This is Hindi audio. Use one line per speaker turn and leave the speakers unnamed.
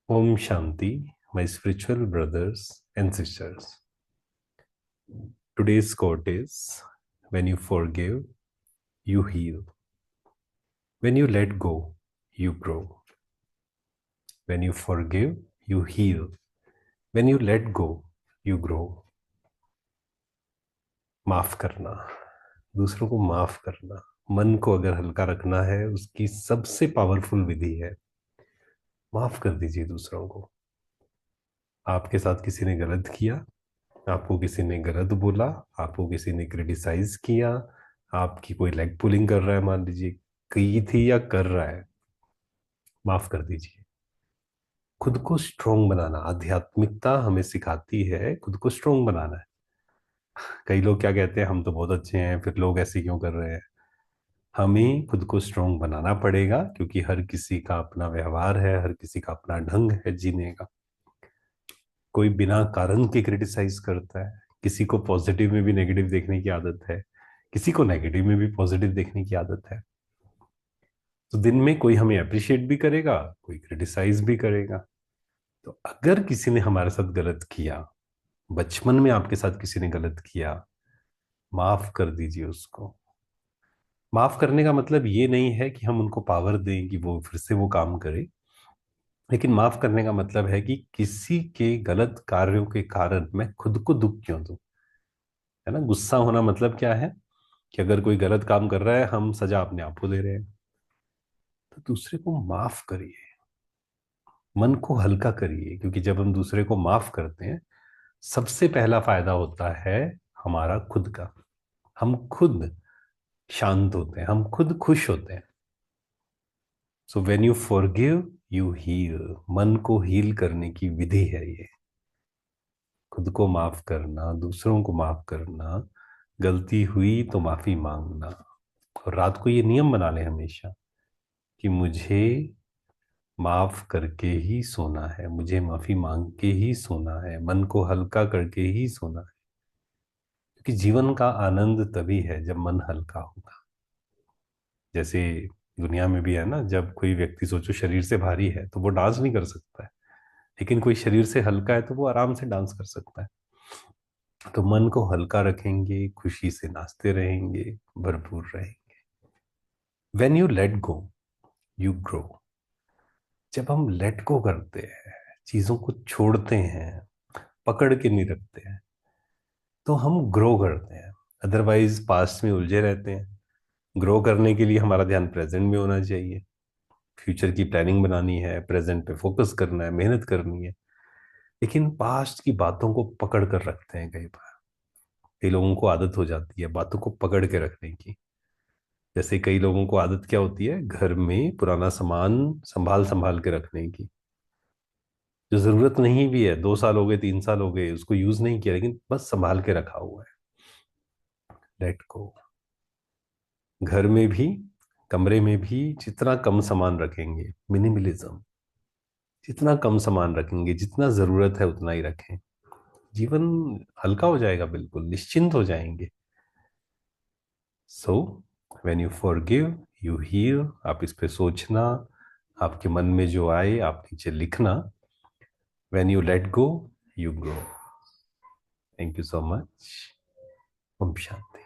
Om Shanti, my spiritual brothers and sisters. Today's quote is: when you forgive, you heal. When you let go, you grow. When you forgive, you heal. When you let go, you grow. माफ करना, दूसरों को माफ करना, मन को अगर हल्का रखना है, उसकी सबसे पावरफुल विधि है माफ कर दीजिए दूसरों को। आपके साथ किसी ने गलत किया, आपको किसी ने गलत बोला, आपको किसी ने क्रिटिसाइज किया, आपकी कोई लेग पुलिंग कर रहा है, मान लीजिए की थी या कर रहा है, माफ कर दीजिए। खुद को स्ट्रोंग बनाना, आध्यात्मिकता हमें सिखाती है खुद को स्ट्रोंग बनाना है। कई लोग क्या कहते हैं, हम तो बहुत अच्छे हैं, फिर लोग ऐसे क्यों कर रहे हैं। हमें खुद को स्ट्रोंग बनाना पड़ेगा, क्योंकि हर किसी का अपना व्यवहार है, हर किसी का अपना ढंग है जीने का। कोई बिना कारण के क्रिटिसाइज करता है, किसी को पॉजिटिव में भी नेगेटिव देखने की आदत है, किसी को नेगेटिव में भी पॉजिटिव देखने की आदत है। तो दिन में कोई हमें अप्रिशिएट भी करेगा, कोई क्रिटिसाइज भी करेगा। तो अगर किसी ने हमारे साथ गलत किया, बचपन में आपके साथ किसी ने गलत किया, माफ कर दीजिए उसको। माफ करने का मतलब ये नहीं है कि हम उनको पावर दें कि वो फिर से वो काम करे, लेकिन माफ करने का मतलब है कि किसी के गलत कार्यों के कारण मैं खुद को दुख क्यों दूं। है ना, गुस्सा होना मतलब क्या है कि अगर कोई गलत काम कर रहा है, हम सजा अपने आप को दे रहे हैं। तो दूसरे को माफ करिए, मन को हल्का करिए, क्योंकि जब हम दूसरे को माफ करते हैं, सबसे पहला फायदा होता है हमारा खुद का। हम खुद शांत होते हैं, हम खुद खुश होते हैं। So when you forgive, you heal. मन को हील करने की विधि है ये, खुद को माफ करना, दूसरों को माफ करना, गलती हुई तो माफी मांगना। और रात को ये नियम बना ले हमेशा कि मुझे माफ करके ही सोना है, मुझे माफी मांग के ही सोना है, मन को हल्का करके ही सोना है। क्योंकि जीवन का आनंद तभी है जब मन हल्का होगा। जैसे दुनिया में भी है ना, जब कोई व्यक्ति सोचो शरीर से भारी है तो वो डांस नहीं कर सकता है, लेकिन कोई शरीर से हल्का है तो वो आराम से डांस कर सकता है। तो मन को हल्का रखेंगे, खुशी से नाचते रहेंगे, भरपूर रहेंगे। When you let go, you grow. जब हम लेट गो करते हैं, चीजों को छोड़ते हैं, पकड़ के नहीं रखते हैं, तो हम ग्रो करते हैं। अदरवाइज पास्ट में उलझे रहते हैं। ग्रो करने के लिए हमारा ध्यान प्रेजेंट में होना चाहिए। फ्यूचर की प्लानिंग बनानी है, प्रेजेंट पे फोकस करना है, मेहनत करनी है। लेकिन पास्ट की बातों को पकड़ कर रखते हैं कई बार। कई लोगों को आदत हो जाती है बातों को पकड़ के रखने की। जैसे कई लोगों को आदत क्या होती है, घर में पुराना सामान संभाल संभाल के रखने की, जो जरूरत नहीं भी है। 2 साल हो गए, 3 साल हो गए, उसको यूज नहीं किया, लेकिन बस संभाल के रखा हुआ है। Let go. घर में भी, कमरे में भी जितना कम सामान रखेंगे, मिनिमलिज्म, जितना कम सामान रखेंगे, जितना जरूरत है उतना ही रखें, जीवन हल्का हो जाएगा, बिल्कुल निश्चिंत हो जाएंगे। So when you forgive, you heal. आप इस पे सोचना, आपके मन में जो आए आप नीचे लिखना। When you let go, you grow. Thank you so much. ओम शांति।